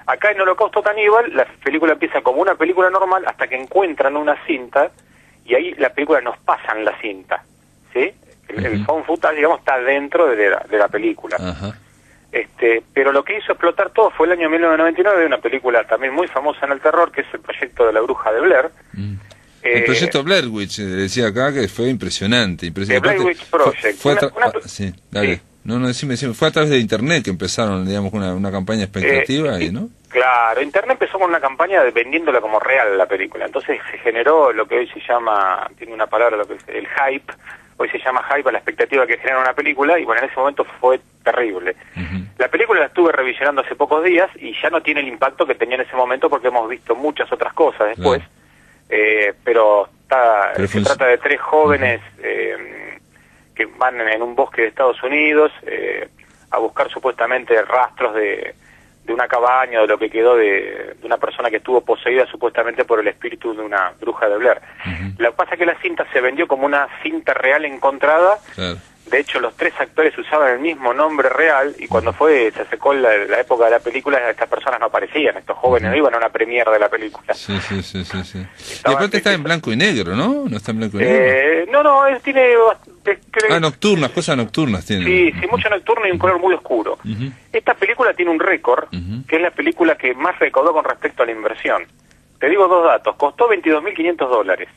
Acá en Holocausto Caníbal la película empieza como una película normal hasta que encuentran una cinta y ahí la película nos pasan la cinta, ¿sí? El found footage, digamos, está dentro de la película. Pero lo que hizo explotar todo fue el año 1999, una película también muy famosa en el terror, que es el proyecto de la Bruja de Blair. El proyecto Blair Witch, decía acá, que fue impresionante. El Blair Witch Project. Sí, dale. Sí. No, decime, fue a través de Internet que empezaron, digamos, una campaña expectativa, ¿no? Claro, Internet empezó con una campaña vendiéndola como real la película. Entonces se generó lo que hoy se llama, tiene una palabra, lo que es el hype. Hoy se llama hype a la expectativa que genera una película, y bueno, en ese momento fue terrible. La película la estuve revisionando hace pocos días y ya no tiene el impacto que tenía en ese momento porque hemos visto muchas otras cosas después. Pero se trata de tres jóvenes que van en un bosque de Estados Unidos a buscar supuestamente rastros de una cabaña o de lo que quedó de una persona que estuvo poseída supuestamente por el espíritu de una bruja de Blair. Lo que pasa es que la cinta se vendió como una cinta real encontrada. De hecho, los tres actores usaban el mismo nombre real, y cuando se acercó la época de la película, estas personas no aparecían, estos jóvenes no iban a una premiere de la película. Sí. Y aparte está en blanco y negro, ¿no? ¿No está en blanco y negro? No, tiene... nocturnas, cosas nocturnas tiene. Sí, mucho nocturno y un color muy oscuro. Esta película tiene un récord, que es la película que más recaudó con respecto a la inversión. Te digo dos datos, costó $22.500,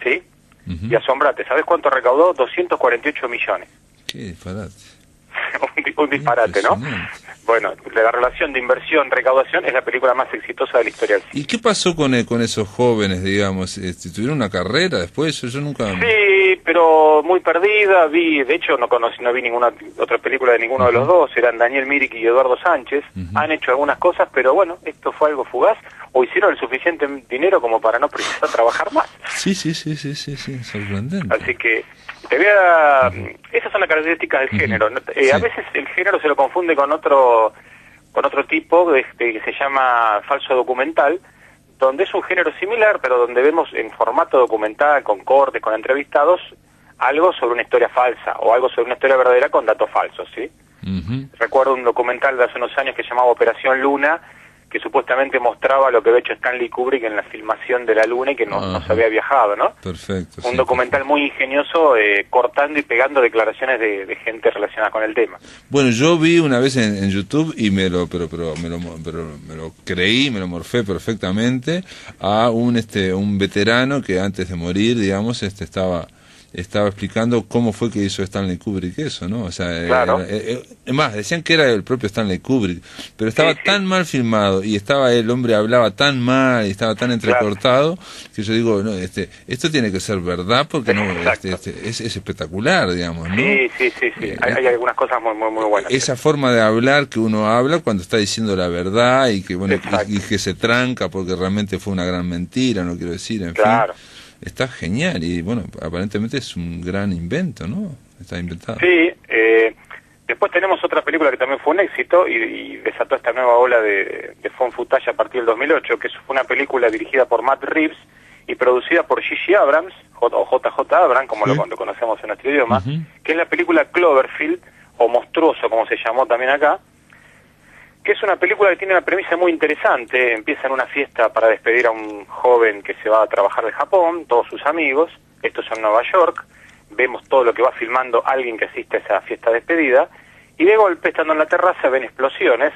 ¿sí? Y asombrate, ¿sabes cuánto recaudó? 248 millones. Qué disparate. un disparate, ¿no? Bueno, la relación de inversión-recaudación es la película más exitosa de la historia del cine. ¿Y qué pasó con esos jóvenes, digamos? ¿Tuvieron una carrera después? Yo nunca... Sí, pero muy perdida. De hecho, no vi ninguna otra película de ninguno de los dos. Eran Daniel Myrick y Eduardo Sánchez. Han hecho algunas cosas, pero bueno, esto fue algo fugaz. O hicieron el suficiente dinero como para no precisar trabajar más. Sí, sorprendente. Así que esas son las características del género. A veces el género se lo confunde con otro tipo que se llama falso documental, donde es un género similar, pero donde vemos en formato documental, con cortes, con entrevistados, algo sobre una historia falsa o algo sobre una historia verdadera con datos falsos, ¿sí? Recuerdo un documental de hace unos años que se llamaba Operación Luna, que supuestamente mostraba lo que había hecho Stanley Kubrick en la filmación de la Luna y que no se había viajado, ¿no? Perfecto. Un documental muy ingenioso, cortando y pegando declaraciones de gente relacionada con el tema. Bueno, yo vi una vez en YouTube y me lo creí, me lo morfé perfectamente a un veterano que antes de morir, digamos, estaba explicando cómo fue que hizo Stanley Kubrick eso, ¿no? O sea, claro. Es más, decían que era el propio Stanley Kubrick, pero estaba tan mal filmado y el hombre hablaba tan mal y estaba tan entrecortado, que yo digo, no, esto tiene que ser verdad porque no es espectacular, digamos, ¿no? Sí. Hay algunas cosas muy buenas. Esa forma de hablar que uno habla cuando está diciendo la verdad y que y que se tranca porque realmente fue una gran mentira, no quiero decir, en fin. Está genial y bueno, aparentemente es un gran invento, ¿no? Está inventado. Sí, Después tenemos otra película que también fue un éxito y desató esta nueva ola de found footage a partir del 2008, que fue una película dirigida por Matt Reeves y producida por J.J. Abrams, o J.J. Abrams, como lo conocemos en nuestro idioma, que es la película Cloverfield, o Monstruoso, como se llamó también acá, que es una película que tiene una premisa muy interesante. Empieza en una fiesta para despedir a un joven que se va a trabajar de Japón, todos sus amigos, esto es en Nueva York, vemos todo lo que va filmando alguien que asiste a esa fiesta de despedida, y de golpe, estando en la terraza, ven explosiones.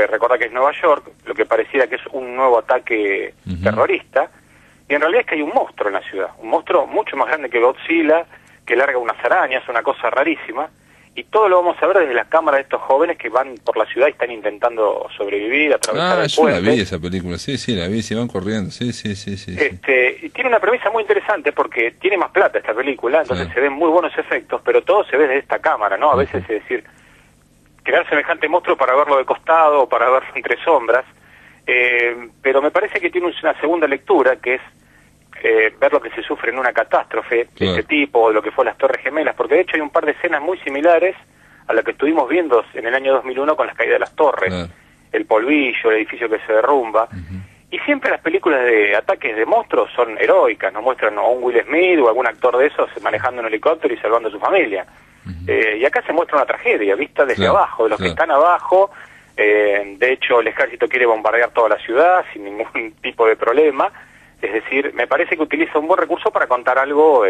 Recuerda que es Nueva York, lo que pareciera que es un nuevo ataque terrorista, y en realidad es que hay un monstruo en la ciudad, un monstruo mucho más grande que Godzilla, que larga unas arañas, una cosa rarísima, y todo lo vamos a ver desde las cámaras de estos jóvenes que van por la ciudad y están intentando sobrevivir, atravesar el puente. Yo la vi esa película, sí, la vi, se van corriendo, sí. Y tiene una premisa muy interesante porque tiene más plata esta película, entonces se ven muy buenos efectos, pero todo se ve desde esta cámara, ¿no? A veces es decir, crear semejante monstruo para verlo de costado o para verlo entre sombras, pero me parece que tiene una segunda lectura, que es ver lo que se sufre en una catástrofe de este tipo, o lo que fue las Torres Gemelas, porque de hecho hay un par de escenas muy similares a la que estuvimos viendo en el año 2001 con las caídas de las torres, el polvillo, el edificio que se derrumba, y siempre las películas de ataques de monstruos son heroicas, nos muestran a un Will Smith o algún actor de esos manejando un helicóptero y salvando a su familia, y acá se muestra una tragedia vista desde abajo, de los que están abajo. De hecho el ejército quiere bombardear toda la ciudad sin ningún tipo de problema. Es decir, me parece que utiliza un buen recurso para contar algo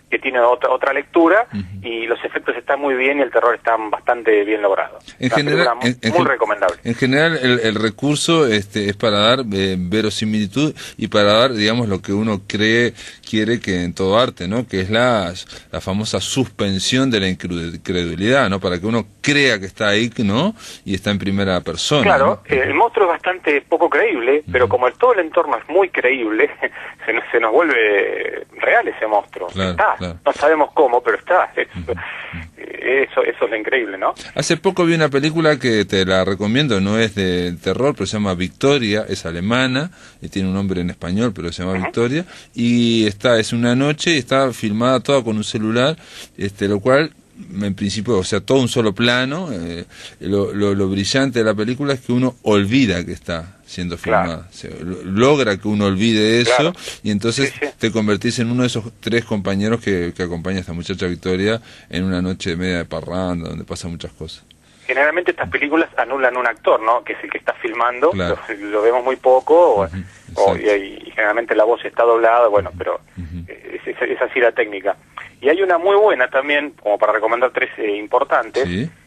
que tiene otra lectura, y los efectos están muy bien y el terror está bastante bien logrado. En general, muy recomendable. En general, el recurso es para dar verosimilitud y para dar, digamos, lo que uno quiere que en todo arte, ¿no? Que es la famosa suspensión de la incredulidad, ¿no? Para que uno crea que está ahí, ¿no? Y está en primera persona. Claro, ¿no? El monstruo es bastante poco creíble, pero como todo el entorno es muy creíble, se nos vuelve real ese monstruo. Claro, está. Claro. No sabemos cómo, pero está. Eso es lo increíble, ¿no? Hace poco vi una película que te la recomiendo, no es de terror, pero se llama Victoria, es alemana, y tiene un nombre en español, pero se llama Victoria, y es una noche y está filmada toda con un celular, lo cual, en principio, o sea, todo un solo plano. Lo brillante de la película es que uno olvida que está siendo filmada, logra que uno olvide eso, y entonces te convertís en uno de esos tres compañeros que acompaña a esta muchacha Victoria en una noche media de parranda donde pasan muchas cosas. Generalmente estas películas anulan un actor, ¿no? Que es el que está filmando, lo vemos muy poco, y generalmente la voz está doblada, bueno, pero es así la técnica. Y hay una muy buena también, como para recomendar tres importantes,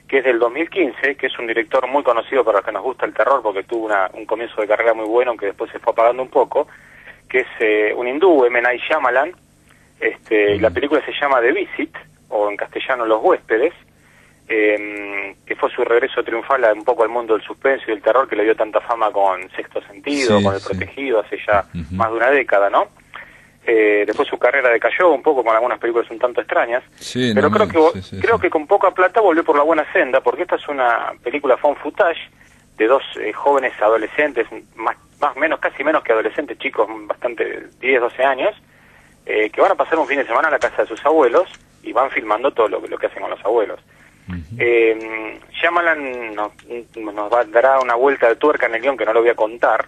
que es del 2015, que es un director muy conocido para los que nos gusta el terror, porque tuvo un comienzo de carrera muy bueno, aunque después se fue apagando un poco, que es un hindú, M. Night Shyamalan, y la película se llama The Visit, o en castellano Los Huéspedes, que fue su regreso triunfal un poco al mundo del suspenso y del terror, que le dio tanta fama con Sexto Sentido, con El Protegido, hace ya más de una década, ¿no? Después su carrera decayó un poco con algunas películas un tanto extrañas, pero creo que con poca plata volvió por la buena senda, porque esta es una película found footage de dos jóvenes adolescentes, más menos, casi menos que adolescentes, chicos, bastante 10, 12 años, que van a pasar un fin de semana a la casa de sus abuelos y van filmando todo lo que hacen con los abuelos. Shyamalan nos dará una vuelta de tuerca en el guión que no lo voy a contar.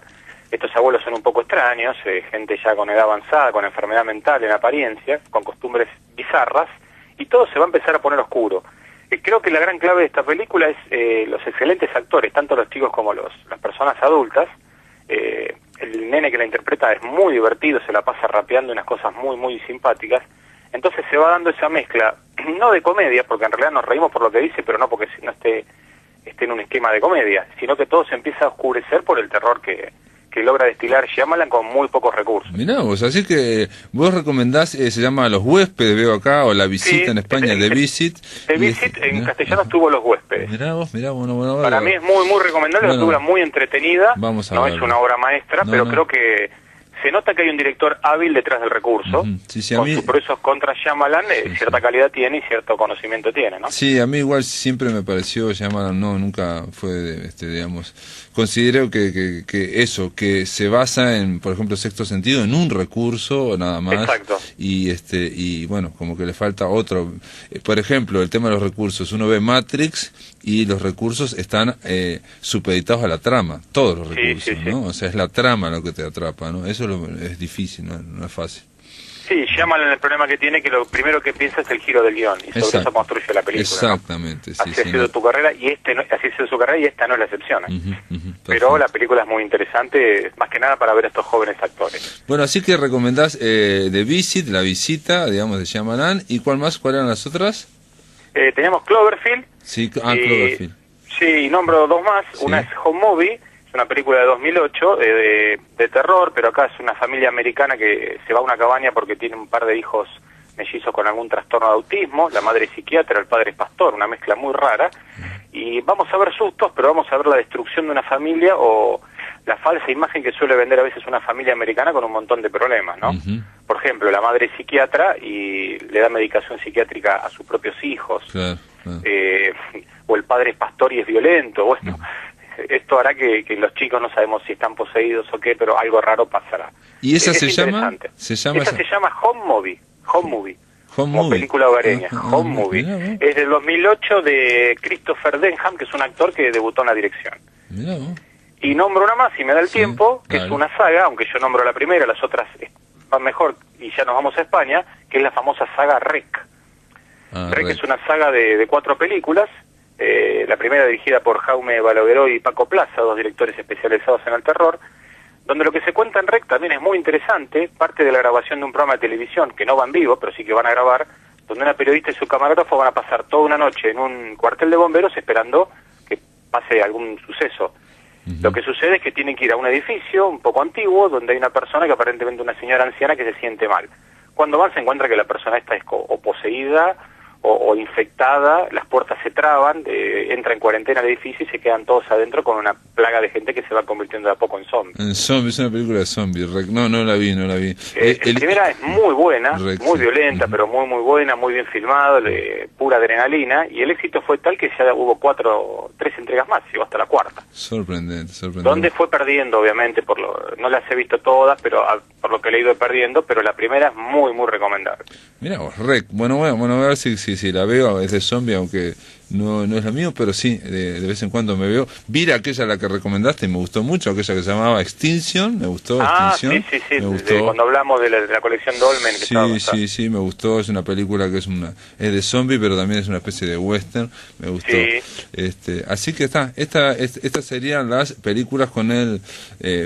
Estos abuelos son un poco extraños, gente ya con edad avanzada, con enfermedad mental en apariencia, con costumbres bizarras, y todo se va a empezar a poner oscuro. Creo que la gran clave de esta película es los excelentes actores, tanto los chicos como las personas adultas. El nene que la interpreta es muy divertido, se la pasa rapeando unas cosas muy, muy simpáticas. Entonces se va dando esa mezcla, no de comedia, porque en realidad nos reímos por lo que dice, pero no porque no esté en un esquema de comedia, sino que todo se empieza a oscurecer por el terror que logra destilar Shyamalan con muy pocos recursos. Mirá vos, así que vos recomendás, se llama Los Huéspedes, veo acá, o La Visita en España, The Visit. The Visit en castellano estuvo Los Huéspedes. Mirá vos, bueno. Para mí es muy, muy recomendable, es una película muy entretenida, vamos a no verlo. Es una obra maestra, pero creo que se nota que hay un director hábil detrás del recurso, por eso contra Shyamalan cierta calidad tiene y cierto conocimiento tiene, ¿no? Sí, a mí igual siempre me pareció Shyamalan, nunca fue, digamos, considero que eso, que se basa en, por ejemplo, Sexto Sentido, en un recurso nada más. Exacto. Y bueno, como que le falta otro. Por ejemplo, el tema de los recursos, uno ve Matrix y los recursos están supeditados a la trama, todos los recursos, ¿no? O sea, es la trama lo que te atrapa, ¿no? Eso es difícil, no es fácil. Sí, Shyamalan el problema que tiene que lo primero que piensa es el giro del guión y sobre eso construye la película. Exactamente, ¿no? Así ha sido tu carrera y así ha sido su carrera y esta no es la excepción. Pero la película es muy interesante, más que nada para ver a estos jóvenes actores. Bueno, así que recomendás The Visit, La Visita, digamos, de Shyamalan. ¿Y cuál más? ¿Cuáles eran las otras? Teníamos Cloverfield. Sí, Cloverfield. Sí, nombro dos más. Sí. Una es Home Movie. Es una película de 2008 de terror, pero acá es una familia americana que se va a una cabaña porque tiene un par de hijos mellizos con algún trastorno de autismo. La madre es psiquiatra, el padre es pastor, una mezcla muy rara. Y vamos a ver sustos, pero vamos a ver la destrucción de una familia o la falsa imagen que suele vender a veces una familia americana con un montón de problemas, ¿no? Por ejemplo, la madre es psiquiatra y le da medicación psiquiátrica a sus propios hijos. Claro. O el padre es pastor y es violento, bueno... Esto hará que los chicos no sabemos si están poseídos o qué, pero algo raro pasará. ¿Y esa se llama? Esa se llama Home Movie. Como película hogareña. Home Movie. Es del 2008 de Christopher Denham, que es un actor que debutó en la dirección. Y nombro una más, si me da el tiempo, que es una saga, aunque yo nombro la primera, las otras van mejor, y ya nos vamos a España, que es la famosa saga REC. REC es una saga de 4 películas. La primera dirigida por Jaume Balagueró y Paco Plaza, 2 directores especializados en el terror, donde lo que se cuenta en REC también es muy interesante, parte de la grabación de un programa de televisión, que no va en vivo, pero sí que van a grabar, donde una periodista y su camarógrafo van a pasar toda una noche en un cuartel de bomberos esperando que pase algún suceso. Lo que sucede es que tienen que ir a un edificio un poco antiguo, donde hay una persona que aparentemente una señora anciana que se siente mal. Cuando van se encuentra que la persona esta es o poseída, o infectada, las puertas se traban, entra en cuarentena al edificio y se quedan todos adentro con una plaga de gente que se va convirtiendo de a poco en zombies. En zombies, es una película de zombies. No la vi. La primera es muy buena, muy violenta, pero muy buena, muy bien filmado, pura adrenalina, y el éxito fue tal que ya hubo 3 entregas más, llegó hasta la 4ª. Sorprendente. Donde fue perdiendo, obviamente, no las he visto todas, pero por lo que he leído perdiendo, pero la primera es muy recomendable. Mira vos, REC, bueno, a ver si la veo, es de zombie, aunque no es lo mío, pero sí, de vez en cuando me veo. Vi aquella la que recomendaste y me gustó mucho, aquella que se llamaba Extinction, me gustó. Extinction, sí, me gustó. Cuando hablamos de la colección Dolmen. Sí, me gustó, es una película que es de zombie, pero también es una especie de western, me gustó. Así que estas serían las películas con el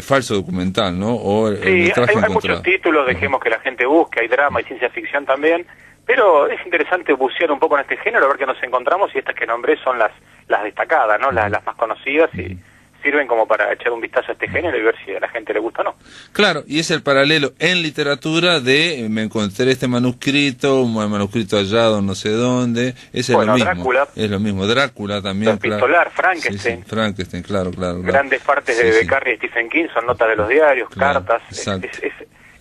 falso documental, ¿no? O hay muchos títulos, dejemos que la gente busque, hay drama, hay ciencia ficción también. Pero es interesante bucear un poco en este género, a ver qué nos encontramos, y estas que nombré son las destacadas, ¿no? Las más conocidas, y sirven como para echar un vistazo a este género y ver si a la gente le gusta o no. Claro, y es el paralelo en literatura de me encontré este manuscrito, un manuscrito hallado no sé dónde, es lo mismo. Drácula. Es lo mismo, Drácula también. El Epistolar, Frankenstein. Sí, Frankenstein, claro. Grandes partes de Carrie y Stephen King son notas de los diarios, cartas.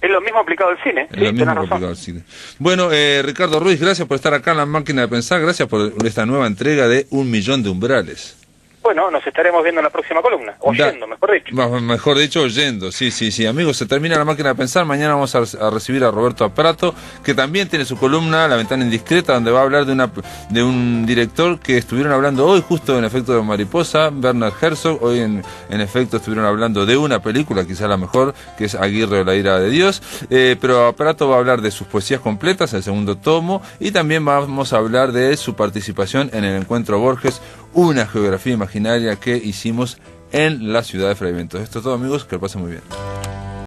Es lo mismo aplicado al cine. Es lo mismo aplicado al cine. Bueno, Ricardo Ruiz, gracias por estar acá en La Máquina de Pensar, gracias por esta nueva entrega de 1.000.000 de umbrales. Bueno, nos estaremos viendo en la próxima columna, oyendo, mejor dicho. Mejor dicho, oyendo, sí. Amigos, se termina La Máquina de Pensar, mañana vamos a recibir a Roberto Prato, que también tiene su columna, La Ventana Indiscreta, donde va a hablar de un director que estuvieron hablando hoy, justo en Efecto de Mariposa, Werner Herzog. Hoy en efecto estuvieron hablando de una película, quizá la mejor, que es Aguirre o la ira de Dios, pero Prato va a hablar de sus poesías completas, el segundo tomo, y también vamos a hablar de su participación en el Encuentro Borges, una geografía imaginaria que hicimos en la ciudad de Frei Bentos. Esto es todo, amigos, que lo pasen muy bien.